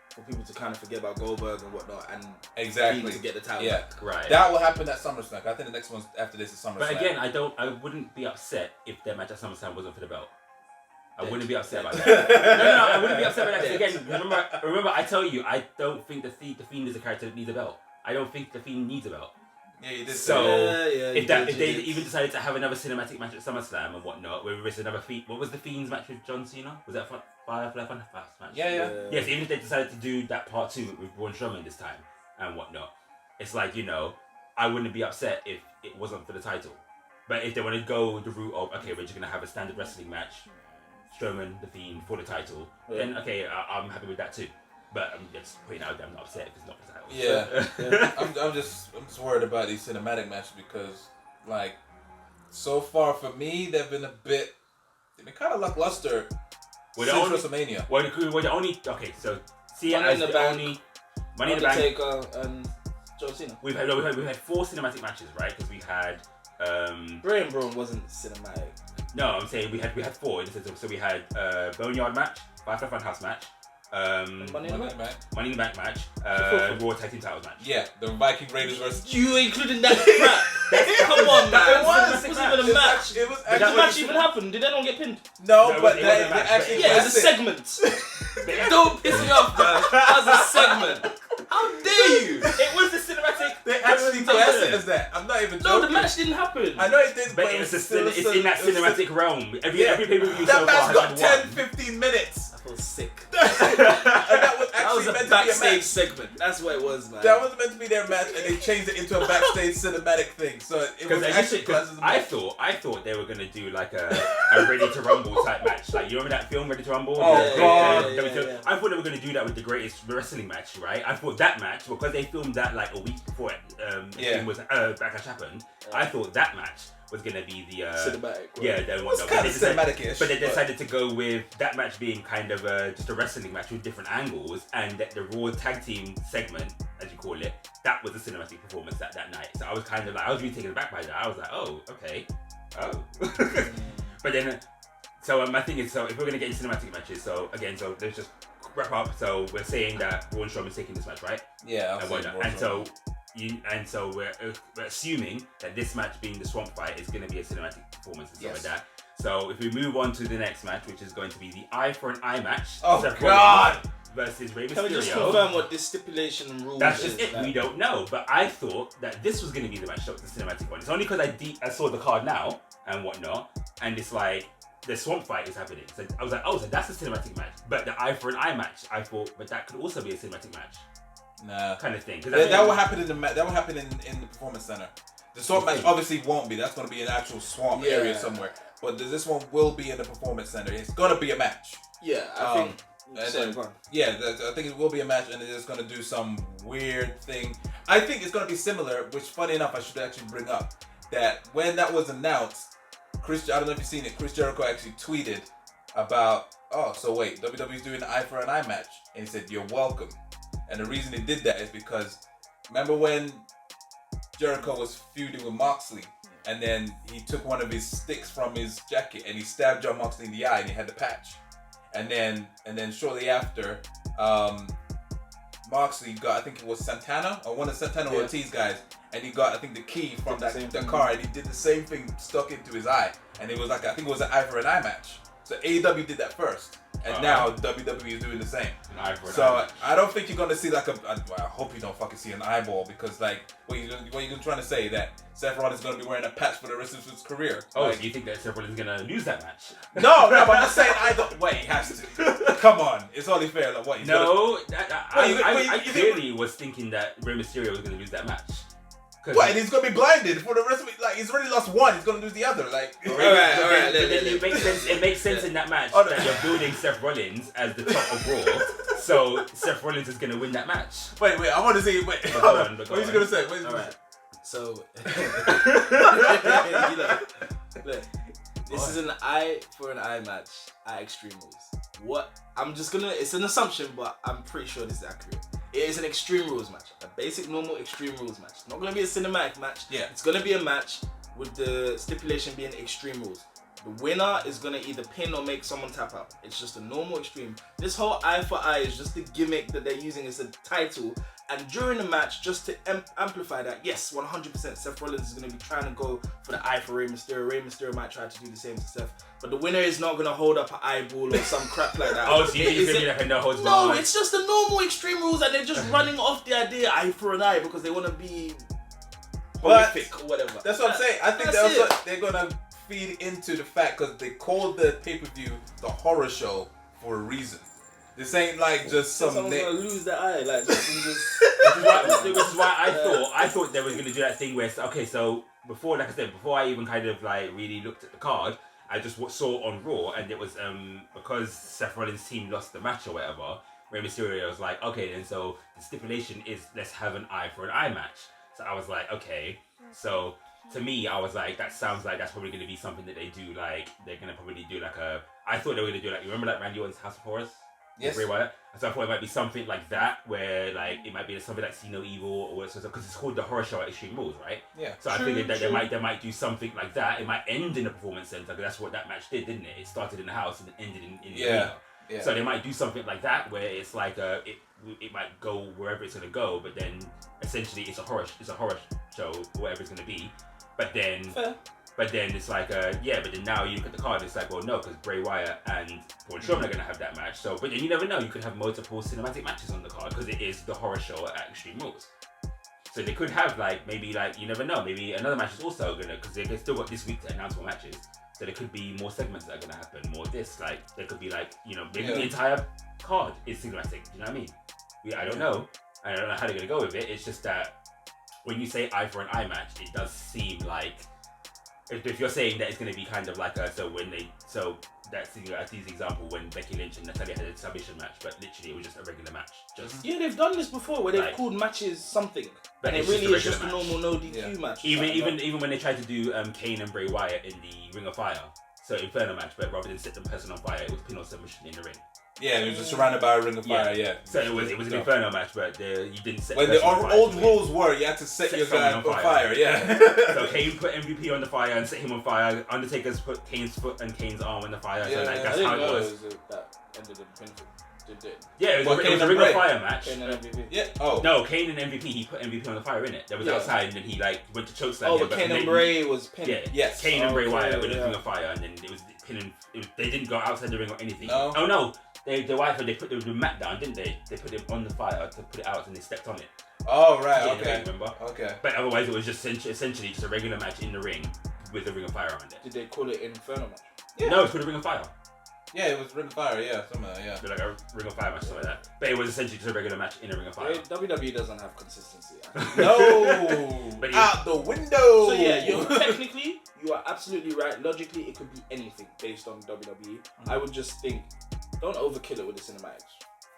for people to kind of forget about Goldberg and whatnot and exactly to get the title yeah. back. Right. That will happen at SummerSlam. I think the next one after this is SummerSlam. But again, I wouldn't be upset if their match at SummerSlam wasn't for the belt. I wouldn't be upset about that. No, I wouldn't be upset about that. Again, remember, I tell you, I don't think the Fiend is a character that needs a belt. I don't think the Fiend needs a belt. Yeah, you did. So if they did. even decided to have another cinematic match at SummerSlam and whatnot, where it's another Fiend, what was the Fiend's match with John Cena? Was that Firefly Funhouse match? Yeah. Yes, even if they decided to do that part 2 with Braun Strowman this time and whatnot, it's like, I wouldn't be upset if it wasn't for the title. But if they want to go the route of, okay, we're just going to have a standard wrestling match, Strowman, the Fiend, for the title, then okay, I'm happy with that too. But I'm just pointing out that I'm not upset if it's not for the title. Yeah. I'm just worried about these cinematic matches because, like, so far for me, they've been kind of lackluster since WrestleMania. Well, the only okay, so see Money it as in the the Bank, only Money in the Bank. Undertaker and John Cena. We've had 4 cinematic matches, right? Because we had Bray and Braun wasn't cinematic. no, I'm saying we had 4 in the sense of, so we had Boneyard match, Firefly Funhouse match, Money in the Bank. Money in the Bank match, Raw Tag Team Titles match. Yeah, the Viking Raiders versus. You including that crap? Come on, man. It wasn't even a match. It was Did that match even happen? Did anyone get pinned? No, No, but it wasn't they a match, actually. but Yeah, it was a segment. Don't piss me off, man. That was a segment. How dare you? It was the cinematic. They actually class it as that. I'm not even joking. No, the match didn't happen. I know it did, But it's in that cinematic realm. Every pay-per-view so That match far got has 10-15 minutes. I feel sick. And that was That was actually a meant to be a backstage match. segment. That's what it was, man. That was meant to be their match, and they changed it into a backstage cinematic thing. So it was actually classed as a match. I thought they were gonna do like a Ready to Rumble type match. Like, you remember that film Ready to Rumble? Oh, God. Yeah. I thought they were gonna do that with the greatest wrestling match, right? I thought that match, because they filmed that like a week before it was Backlash happened. I thought that match was gonna be the Cinematic. Right? yeah, It was kind of cinematic-ish. but they decided to go with that match being kind of just a wrestling match with different angles, and that the Raw tag team segment, as you call it, that was a cinematic performance that night. So I was kind of like, I was really taken aback by that. I was like, oh, okay, oh. But then, so my thing is, so if we're gonna get into cinematic matches, so again, so let's just wrap up. So we're saying that Braun Strowman's taking this match, right? Yeah, And so we're assuming that this match being the swamp fight is going to be a cinematic performance and stuff like that. So if we move on to the next match, which is going to be the eye for an eye match. Oh, Seth God! Rollins versus Rey Mysterio. Can we just confirm what this stipulation and rules That's is? just it. Like, We don't know. But I thought that this was going to be the match that was the cinematic one. It's only because I saw the card now and whatnot, and it's like the swamp fight is happening. So I was like, oh, so that's a cinematic match. But the eye for an eye match, I thought, but that could also be a cinematic match. Nah, kind of thing. That will happen in the that will happen in the performance center. The swamp match obviously won't be. That's going to be an actual swamp area somewhere. But this one will be in the performance center. It's going to be a match. Yeah, I think. I think it will be a match, and they're just going to do some weird thing. I think it's going to be similar. Which, funny enough, I should actually bring up that when that was announced, I don't know if you've seen it. Chris Jericho actually tweeted about, oh, so wait, WWE's doing an eye for an eye match, and he said, "You're welcome." And the reason he did that is because remember when Jericho was feuding with Moxley, and then he took one of his sticks from his jacket and he stabbed John Moxley in the eye, and he had the patch. And then shortly after, Moxley got, I think it was Santana or one of Santana Ortiz guys, and he got, I think, the key from the car, and he did the same thing, stuck into his eye, and it was like, I think it was an eye for an eye match. So AEW did that first, and now WWE is doing the same. So I don't think you're gonna see like I hope you don't fucking see an eyeball, because like what you're trying to say that Seth Rollins is gonna be wearing a patch for the rest of his career. Oh, like, so you think that Seth Rollins is gonna lose that match? No, but I'm just saying wait, he has to. Come on, it's only fair. Like, what? I clearly was thinking that Rey Mysterio was gonna lose that match. What? And he's gonna be blinded for the rest of it. Like, he's already lost one. He's gonna lose the other. Like, all right. It makes sense. It makes sense in that match that you're building Seth Rollins as the top of Raw, so Seth Rollins is gonna win that match. Wait. I want to see. Wait. Hold on. What are you gonna say? All right. So, look, this is an eye for an eye match at Extreme Rules. It's an assumption, but I'm pretty sure this is accurate. It is an Extreme Rules match, a basic normal Extreme Rules match. It's not going to be a cinematic match. Yeah. It's going to be a match with the stipulation being Extreme Rules. The winner is going to either pin or make someone tap out. It's just a normal Extreme. This whole eye for eye is just the gimmick that they're using as a title. And during the match, just to amplify that, yes, 100%, Seth Rollins is going to be trying to go for the eye for Rey Mysterio. Rey Mysterio might try to do the same to Seth. But the winner is not going to hold up an eyeball or some crap like that. Oh, so you think it's going to be like a no-holds No, barred? it's just the normal Extreme Rules, and they're just running off the idea eye for an eye because they want to be horrific or whatever. That's what I'm saying. I think they're going to feed into the fact, because they called the pay-per-view the horror show for a reason. This ain't like just some. Someone's gonna lose their eye, like just. Which is why I thought they was gonna do that thing where, okay, so before, like I said, before I even kind of like really looked at the card, I just saw on Raw, and it was because Seth Rollins' team lost the match or whatever. Rey Mysterio was like, okay, then so the stipulation is let's have an eye for an eye match. So I was like, okay, so. To me, I was like, that sounds like that's probably going to be something that they do. Like, they're going to probably do like I thought they were going to do like, you remember like Randy Orton's House of Horrors? Yes. Bray Wyatt? So I thought it might be something like that, where like it might be something like See No Evil or whatever, because it's called the horror show at Extreme Rules, right? Yeah. So I figured that they might do something like that. It might end in the performance center, because that's what that match did, didn't it? It started in the house and it ended in the arena. Yeah. So they might do something like that, where it's like it might go wherever it's going to go, but then essentially it's a horror show, whatever it's going to be. But then it's like, but then now you look at the card, it's like, well, no, because Bray Wyatt and Braun Strowman are going to have that match. So, but then you never know, you could have multiple cinematic matches on the card, because it is the horror show at Extreme Rules. So they could have like, maybe like, you never know, maybe another match is also going to, because they've still got this week to announce more matches. So there could be more segments that are going to happen, more of this, like, there could be like, maybe the entire card is cinematic, do you know what I mean? I don't know. I don't know how they're going to go with it. It's just that, when you say eye for an eye match, it does seem like if you're saying that it's going to be kind of like that's the example when Becky Lynch and Natalya had a submission match, but literally it was just a regular match. Yeah, they've done this before where they've called matches something, but and it really is just a normal no DQ match. Even when they tried to do Kane and Bray Wyatt in the Ring of Fire, so Inferno match, but rather than set the person on fire, it was pin or submission in the ring. Yeah, it was just surrounded by a ring of fire. Yeah. So it was an Inferno match, but you didn't set. When the old rules were, you had to set your guy on fire. Yeah. So Kane put MVP on the fire and set him on fire. Undertaker's put Kane's foot and Kane's arm on the fire. So like, that's how it was. That ended in pinfall. Did it? Yeah, it was a Ring of Fire match. Kane and MVP. Yeah. Oh. No, Kane and MVP. He put MVP on the fire in it. That was outside, and then he like went to chokeslam. Oh, but Kane and Bray was pinned. Yeah. Yes. Kane and Bray Wyatt with a Ring of Fire, and then it was pinning. They didn't go outside the ring or anything. No. Oh no. They put the mat down, didn't they? They put it on the fire to put it out, and they stepped on it. Oh right, okay. Remember? Okay. But otherwise, it was just essentially just a regular match in the ring with a Ring of Fire on it. Did they call it Inferno match? Yeah. No, it's called a Ring of Fire. Yeah, it was Ring of Fire. Yeah, something like that. Yeah. So like a Ring of Fire match, something like that. But it was essentially just a regular match in a Ring of Fire. WWE doesn't have consistency. No, but out the window. So yeah, you are absolutely right. Logically, it could be anything based on WWE. I would just think, don't overkill it with the cinematics.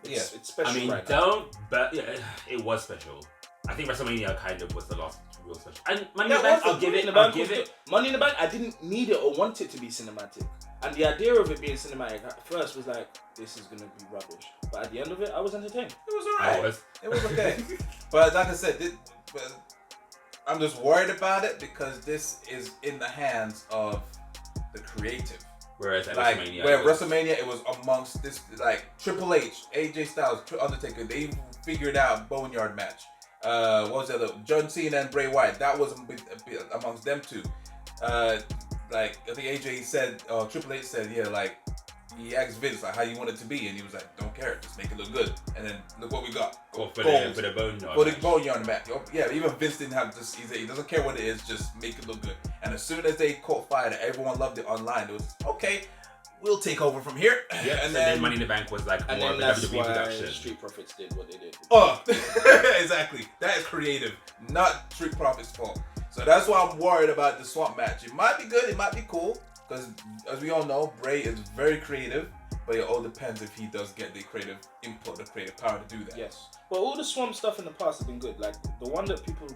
It's special. I mean, right don't. But yeah, it was special. I think WrestleMania kind of was the last real special. And Money Yeah, in the Bank, Money I'll give in the it. Bank was good. Money in the Bank, I didn't need it or want it to be cinematic. And the idea of it being cinematic at first was like, this is gonna be rubbish. But at the end of it, I was entertained. It was alright. I was. It was okay. But like I said, I'm just worried about it because this is in the hands of the creative. Whereas at Like WrestleMania, WrestleMania, it was amongst this like Triple H, AJ Styles, Undertaker. They figured out Boneyard match. What was the other? John Cena and Bray Wyatt. That was amongst them two. Like I think AJ said, Triple H said, yeah, like he asked Vince like how you want it to be, and he was like, don't care, just make it look good. And then look what we got. for the Boneyard. For the Boneyard match. Yeah, even Vince didn't have just. He doesn't care what it is, just make it look good. And as soon as they caught fire, that everyone loved it online. It was okay. We'll take over from here. Yeah, and then Money in the Bank was like And more then of a that's WWE why production. Street Profits did what they did. Oh, exactly. That is creative, not Street Profits' fault. So that's why I'm worried about the Swamp match. It might be good, it might be cool, because as we all know, Bray is very creative, but it all depends if he does get the creative input, the creative power to do that. Yes. Well, all the Swamp stuff in the past have been good. Like, the one that people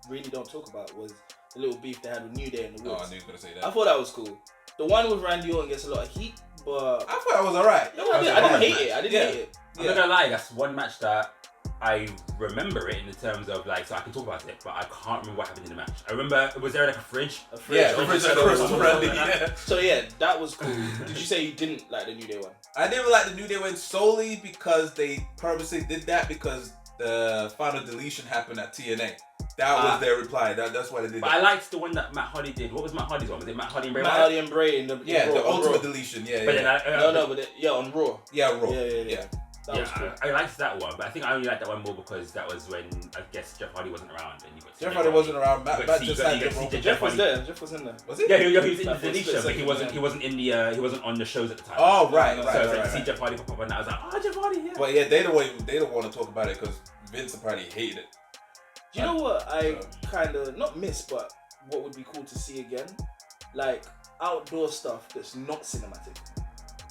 really don't talk about was the little beef they had with New Day in the Oh, Woods. I knew you were going to say I that. thought that was cool. The one with Randy Orton gets a lot of heat, but I thought that was alright. no, I didn't hate it. I didn't hate it. I'm not gonna lie, that's one match that I remember it in the terms of like, so I can talk about it, but I can't remember what happened in the match. I remember, was there like a fridge? A fridge. Yeah, Oh, Chris so- Randy, yeah. So yeah, that was cool. Did you say you didn't like the New Day one? I didn't like the New Day one solely because they purposely did that because the final deletion happened at TNA. That was their reply. That's why they did But that. I liked the one that Matt Hardy did. What was Matt Hardy's one? Was it Matt Hardy and Bray Matt Wyatt? Hardy and Bray in the Yeah, Raw, the on ultimate Raw. deletion. Yeah, But yeah. then On Raw. Yeah, Raw. Yeah. That was cool. I liked that one, but I think I only liked that one more because that was when I guess Jeff Hardy wasn't around and you got Jeff Hardy wasn't around. Matt But just you had got the Raw. Jeff Jeff was Hardy. there. Jeff was in there. Was it? Yeah, he was in the That was deletion, split but he wasn't. second, He wasn't in the. He wasn't on the shows at the time. Oh, right. So to right. see Jeff Hardy pop up, and I was like, oh, Jeff Hardy, yeah. But yeah, they don't want to talk about it because Vince apparently hated it. Do you know what I kind of not miss, but what would be cool to see again? Like outdoor stuff that's not cinematic.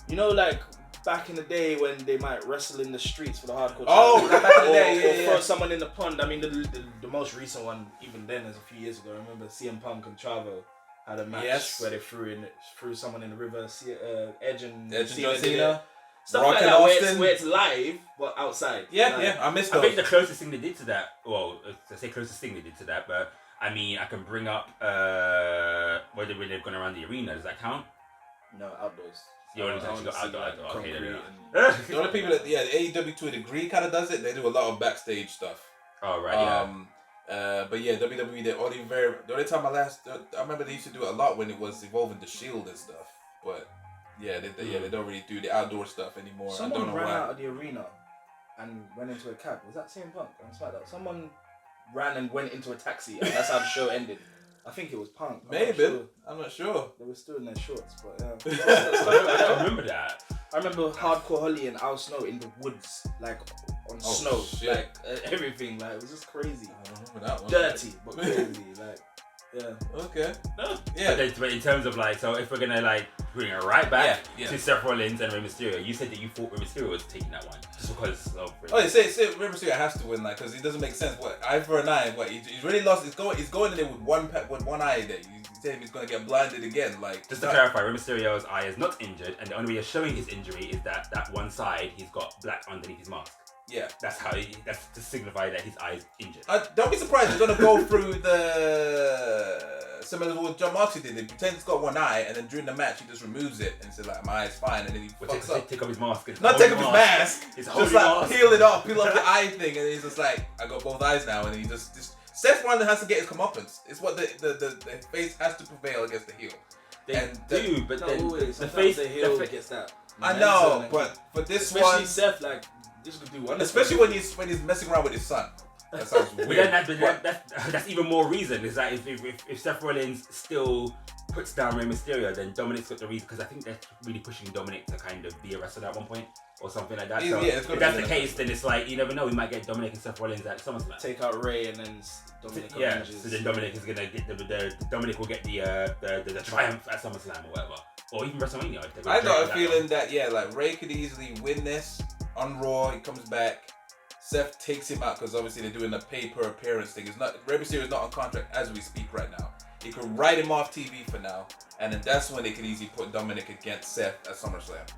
You know, like back in the day when they might wrestle in the streets for the hardcore. Oh, challenge. back in the or, day, or yeah, throw yeah. someone in the pond. I mean, the most recent one, even then, is a few years ago. I remember CM Punk and Chavo had a match Yes. where they threw someone in the river. Edge and John did it. Cena. Stuff Rock like and that Austin. where it's live but outside. Yeah, Like, I missed I those. think the closest thing they did to that, well, I say closest thing they did to that, but I mean, I can bring up whether they've gone around the arena. Does that count? No, outdoors. You only I actually wanna got see, outdoor, like, outdoor. Okay, concrete there and- The only people that AEW to a degree kind of does it. They do a lot of backstage stuff. Oh right, yeah. But yeah, WWE. The only time I remember they used to do it a lot when it was evolving the Shield and stuff. But yeah, they don't really do the outdoor stuff anymore. I Someone don't know ran why. out of the arena and went into a cab. Was that CM Punk on Smackdown? Someone ran and went into a taxi, and that's how the show ended. I think it was Punk. Maybe. I'm not sure. They were still in their shorts, but yeah. I don't remember that. I remember Hardcore Holly and Al Snow in the woods, like on Oh, snow, shit. like everything. Like it was just crazy, I don't remember that one. dirty but crazy. Like yeah. Okay. No. Yeah. But in terms of like, so if we're gonna like bring it right back Yeah. to Seth Rollins and Rey Mysterio, you said that you thought Rey Mysterio was taking that one just because of. Oh, you say Rey Mysterio has to win, like, because it doesn't make sense. What, eye for an eye? What, he's really lost. He's going in there with one eye. There, he's saying he's gonna get blinded again. Like, Just to clarify, Rey Mysterio's eye is not injured, and the only way of showing his injury is that one side he's got black underneath his mask. yeah. That's that's to signify that his eye is injured. Don't be surprised. He's gonna go through the similar to what John Moxley did. He pretends he's got one eye, and then during the match he just removes it and says like, "My eye's fine," and then he fucks up. Take off his mask. Not take off his mask. His Just holy like mask. peel it off, peel off the eye thing, and he's just like, "I got both eyes now," and he just Seth Rollins has to get his comeuppance. It's what the face has to prevail against the heel. They And do, but Not then always. the Sometimes face, the heel the gets that. I know, momentum but for this especially one, Seth, like this could do wonders. especially when he's messing around with his son. That sounds But weird. then that's even more reason is that if Seth Rollins still puts down Rey Mysterio, then Dominic's got the reason, because I think they're really pushing Dominic to kind of be a wrestler at one point or something like that. So Yeah, it's if gonna that's be the that. case, then it's like you never know. We might get Dominic and Seth Rollins at SummerSlam. take out Ray and then Dominic. Yeah, avenges. so then Dominic is gonna get the Dominic will get the triumph at SummerSlam or whatever, or even WrestleMania. I got a feeling that like Ray could easily win this on Raw. He comes back, Seth takes him out because obviously they're doing a pay per appearance thing. It's not Rey Mysterio is not on contract as we speak right now. He could write him off TV for now, and then that's when they could easily put Dominic against Seth at SummerSlam,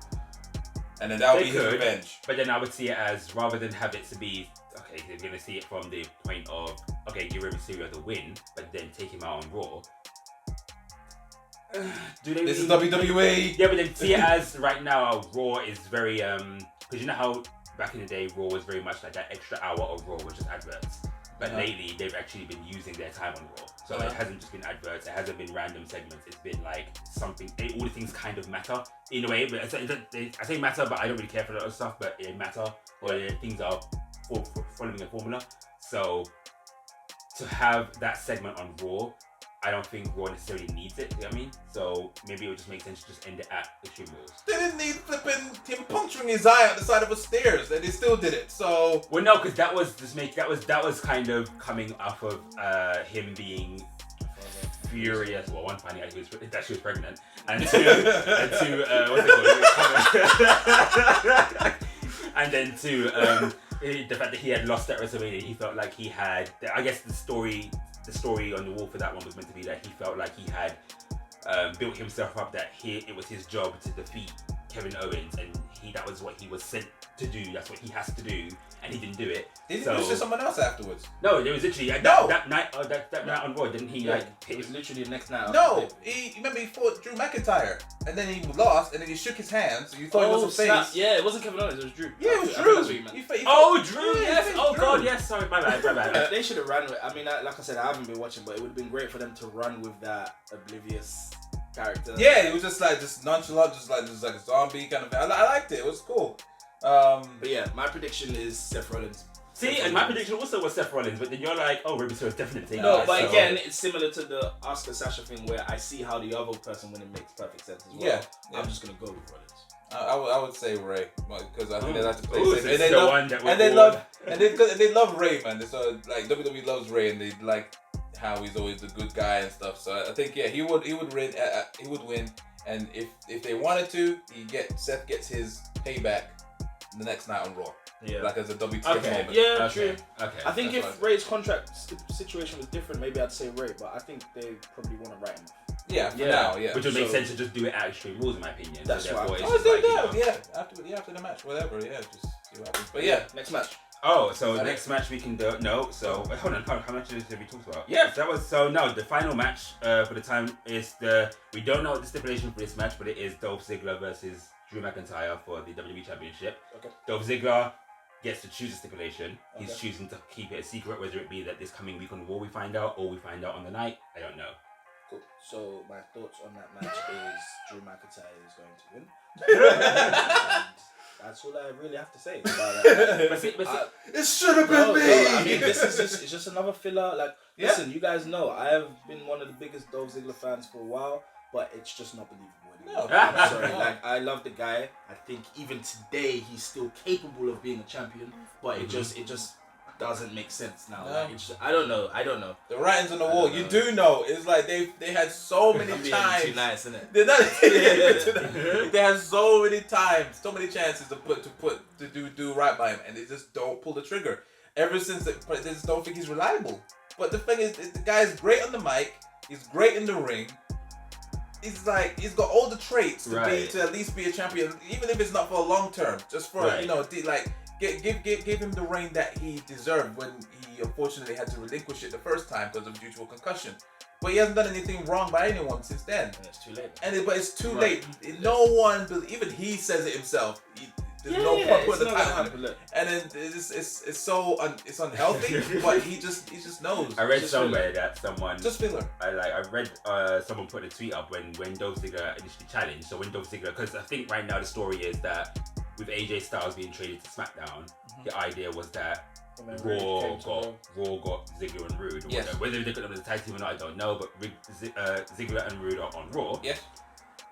and then that would be his revenge. But then I would see it as, rather than have it to be, okay, they're gonna see it from the point of, okay, give Rey Mysterio the win, but then take him out on Raw. Do they? This is WWE. Yeah, but then see it as right now, Raw is very because you know how back in the day Raw was very much like that extra hour of Raw was just adverts. But lately, they've actually been using their time on Raw. So it hasn't just been adverts, it hasn't been random segments, it's been like something, all the things kind of matter in a way. But I say matter, but I don't really care for a lot of stuff, but they matter, or things are following a formula. So to have that segment on Raw, I don't think Raw necessarily needs it, you know what I mean? So maybe it would just make sense to just end it at Extreme Rules. They didn't need flipping him puncturing his eye on the side of the stairs, and they still did it. So well, no, because that was kind of coming off of him being furious. Well, one finding out that she was pregnant, and two, what's it called? And then two, the fact that he had lost at WrestleMania, he felt like he had. I guess the story on the wall for that one was meant to be that he felt like he had built himself up, that it was his job to defeat Kevin Owens, and that was what he was sent to do. That's what he has to do, and he didn't do it. Did he lose to someone else afterwards? No, there was literally that night on Raw. Didn't he it was literally the next night. No, remember he fought Drew McIntyre, and then he lost, and then he shook his hands. So you thought it was a face. Yeah, it wasn't Kevin Owens. It was Drew. Yeah, it was Drew. Drew. Yes. Oh God. Yes. Sorry. My bad. They should have ran with. I mean, like I said, I haven't been watching, but it would have been great for them to run with that oblivious character. Yeah, it was just nonchalant, just like a zombie kind of thing. I liked it. It was cool. But yeah, my prediction is Seth Rollins. See, and my prediction also was Seth Rollins, but then you're like, oh, Rey Mysterio is definitely. No, but again, it's similar to the Asuka Sasha thing where I see how the other person winning makes perfect sense as well. Yeah. I'm just gonna go with Rollins. I would say Ray because I think they like to play safe, and they love Ray, man. So like WWE loves Ray, and they like how he's always the good guy and stuff. So I think he would win, and if they wanted to, Seth gets his payback the next night on Raw. Yeah, like as a WTF moment. Yeah, true. Okay. I think if Ray's contract situation was different, maybe I'd say Ray, but I think they probably want to write him off. Yeah, for now, yeah. Which would make sense to just do it at Extreme Rules, in my opinion. That's why. After the match, whatever. Yeah, just see what happens. But yeah, next match. Oh, so next match we can do So hold on. How much have we talked about? Yes, that was the final match for the time is we don't know the stipulation for this match, but it is Dolph Ziggler versus Drew McIntyre for the WWE Championship. Okay. Dolph Ziggler gets to choose a stipulation. Okay. He's choosing to keep it a secret, whether it be that this coming week on Raw we find out, or we find out on the night. I don't know. Cool. So my thoughts on that match is Drew McIntyre is going to win. That's all I really have to say about that. It should have been me. I mean, it's just another filler. Like, listen, you guys know I have been one of the biggest Dolph Ziggler fans for a while, but it's just not believable anymore. No. I'm sorry. Like, I love the guy. I think even today he's still capable of being a champion, but it just doesn't make sense now. No. Like, I don't know. The writing's on the wall. You do know. It's like they had so many times. Too nice, isn't it? They had so many times, so many chances to do right by him, and they just don't pull the trigger. Ever since they just don't think he's reliable. But the thing is, the guy's great on the mic. He's great in the ring. He's got all the traits to at least be a champion, even if it's not for a long term. Just for Give him the reign that he deserved when he unfortunately had to relinquish it the first time because of due to a concussion. But he hasn't done anything wrong by anyone since then. And it's too late. But it's too late. No one, even he says it himself. There's no point putting the time on it. And then it's unhealthy. But he just knows. I read somewhere that someone just filler. I read someone put a tweet up when Dolph Ziggler initially challenged. So when Dolph Ziggler, because I think right now the story is that with AJ Styles being traded to Smackdown, the idea was that Raw got Ziggler and Rude. Yes. Whether they got them as a tag team or not, I don't know. But Ziggler and Rude are on Raw. Yes.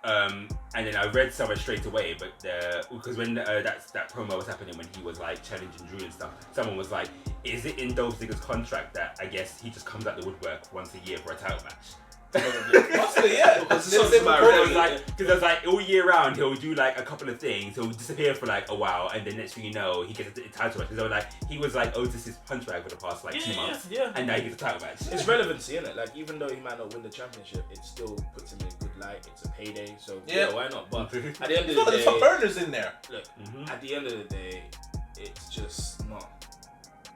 And then I read somewhere straight away, but because when that promo was happening when he was like challenging Drew and stuff, someone was like, "Is it in Dolph Ziggler's contract that I guess he just comes out the woodwork once a year for a title match?" Possibly, yeah. Because They it's say about Makoro- really- Because it's like all year round he'll do like a couple of things. He'll disappear for like a while, and then next thing you know, he gets a title match. Because like he was like Otis's punch bag for the past like 2 months, yeah. and now he gets a title match. It's relevancy, isn't it? Like even though he might not win the championship, it still puts him in a good light. It's a payday, so yeah, why not? But at the end of Look the at the top day, earners in there. look, at the end of the day, it's just not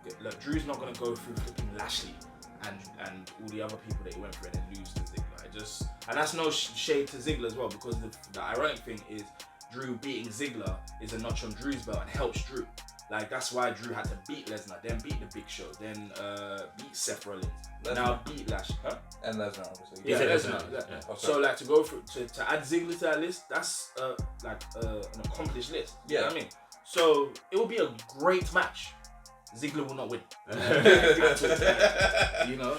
good. Look, Drew's not gonna go through flipping Lashley and all the other people that he went through and then lose to Ziggler. And that's no shade to Ziggler as well, because the ironic thing is Drew beating Ziggler is a notch on Drew's belt and helps Drew. Like that's why Drew had to beat Lesnar, then beat the Big Show, then beat Seth Rollins, now beat Lashley. Huh? And Lesnar, obviously. Yeah, Yeah, Lesnar. yeah. Yeah. Okay. So like to go through to add Ziggler to that list, that's like an accomplished list. You know what I mean? So it will be a great match. Ziggler will not win. You know,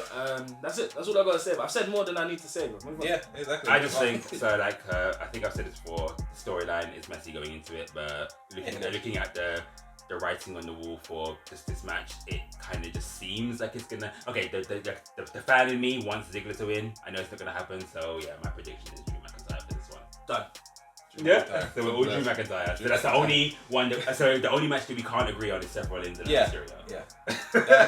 that's it. That's all I gotta say. But I've said more than I need to say. But move on. Yeah, exactly. I just think so. Like I think I've said this before. The storyline is messy going into it, but looking at the writing on the wall for just this match, it kind of just seems like it's gonna. Okay, the fan in me wants Ziggler to win. I know it's not gonna happen. So yeah, my prediction is Drew McIntyre for this one. Done. Yeah, so we're all Drew McIntyre. So that's the only one. So the only match that we can't agree on is Seth Rollins and Mysterio. Yeah.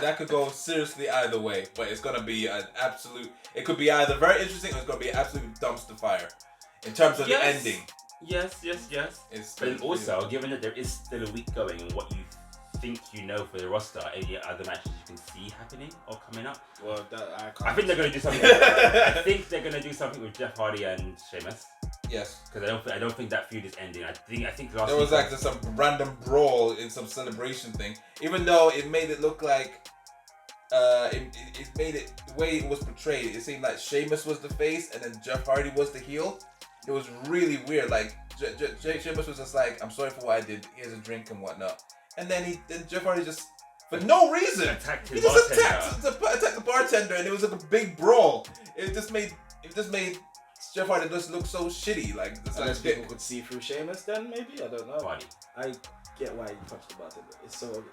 that could go seriously either way, but it's gonna be an absolute. It could be either very interesting or it's gonna be an absolute dumpster fire in terms of the ending. Yes. It's But also, given that there is still a week going and what you think you know for the roster, any other matches you can see happening or coming up? Well, I think they're gonna do something. I think they're gonna do something with Jeff Hardy and Sheamus. Yes. Because I don't think that feud is ending. I think last There was week like just some random brawl in some celebration thing, even though it made it look like it made it the way it was portrayed. It seemed like Sheamus was the face and then Jeff Hardy was the heel. It was really weird. Like Sheamus was just like, "I'm sorry for what I did. Here's a drink and whatnot." And then Jeff Hardy just for no reason attacked he his just bartender. attacked the bartender, and it was like a big brawl. It just made Jeff Hardy just look so shitty. Like unless people could see through Sheamus, then maybe I don't know. Hardy. I get why he punched the bartender. It's so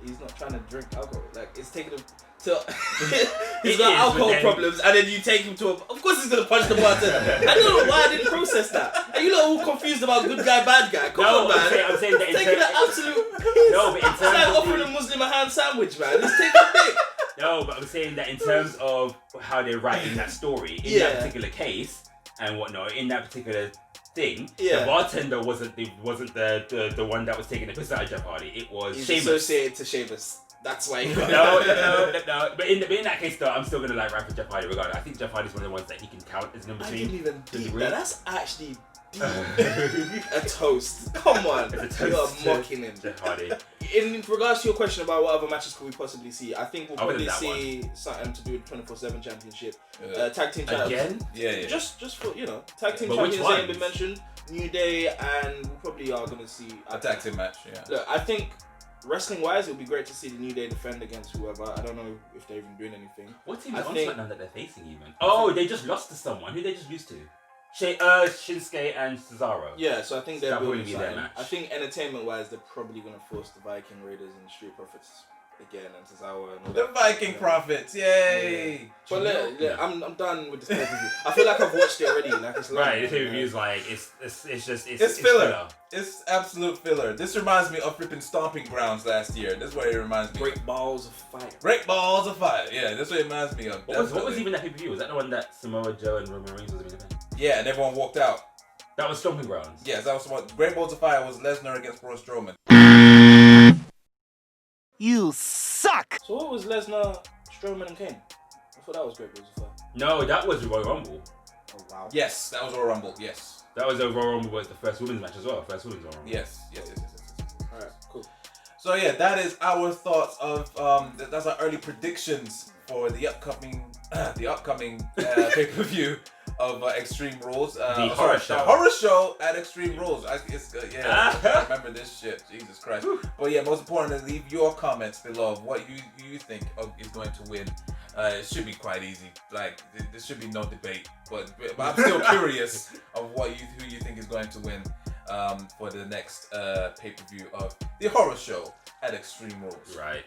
he's not trying to drink alcohol. Like it's taking him to he's got alcohol problems, and then you take him to a. Of course, he's gonna punch the bartender. I don't know why I didn't process that. Are you lot all confused about good guy, bad guy? Come on, man. I'm saying that in Taking terms. an absolute piss. No, but in It's like terms of offering a Muslim a ham sandwich, man. He's taking a big. No, but I'm saying that in terms of how they're writing that story in that particular case and whatnot, in that particular thing, the bartender wasn't the one that was taking the piss out of Jeff Hardy. It was He's Sheamus. associated to Sheamus. That's why he got No. But in that case, though, I'm still gonna like rap for Jeff Hardy regardless. I think Jeff Hardy's one of the ones that he can count as number I two. didn't even to the deep group. that. That's actually deep. A toast. Come on. It's a toast You're to mocking him. Jeff Hardy. In regards to your question about what other matches could we possibly see, I think we'll Other probably than that see something to do with 24/7 championship, tag team titles. Again? Yeah. Just for tag team But which champions ain't ones? been mentioned. New Day, and we probably are gonna see A tag team match. Yeah. Look, I think wrestling wise, it would be great to see the New Day defend against whoever. I don't know if they're even doing anything. What team I is on think- SmackDown that they're facing even? Oh, they just lost to someone. Who they just lose to? Shinsuke and Cesaro. Yeah, so I think they're That'll building probably be their something. match. I think entertainment wise, they're probably gonna force the Viking Raiders and Street Profits again and Tozawa and all The that. Viking Profits, yay! But look, I'm done with this pay-per-view. I feel like I've watched it already. Like it's long, Right, this man. review is like it's filler. It's absolute filler. This reminds me of flipping Stomping Grounds last year. This is what it reminds me. Great balls of fire. Great Balls of Fire. Yeah, that's what it reminds me of. What was definitely. even that pay-per-view? Was that the one that Samoa Joe and Roman Reigns was in the event? Yeah, and everyone walked out. That was Stomping Grounds. Yes, that was what. Great Balls of Fire was Lesnar against Braun Strowman. You suck! So what was Lesnar, Strowman, and Kane? I thought that was Great Balls of Fire. No, that was Royal Rumble. Oh wow. Yes, that was Royal Rumble. Yes. That was a Royal Rumble, was the first women's match as well. First women's Royal Rumble. Yes. All right, cool. So yeah, that is our thoughts of that's our early predictions for the upcoming pay-per-view of Extreme Rules. The horror show. The horror show at Extreme Rules. I remember this shit. Jesus Christ. But yeah, most importantly, leave your comments below of what you think is going to win. It should be quite easy. Like there should be no debate. But I'm still curious of who you think is going to win for the next pay-per-view of the horror show at Extreme Rules. Right.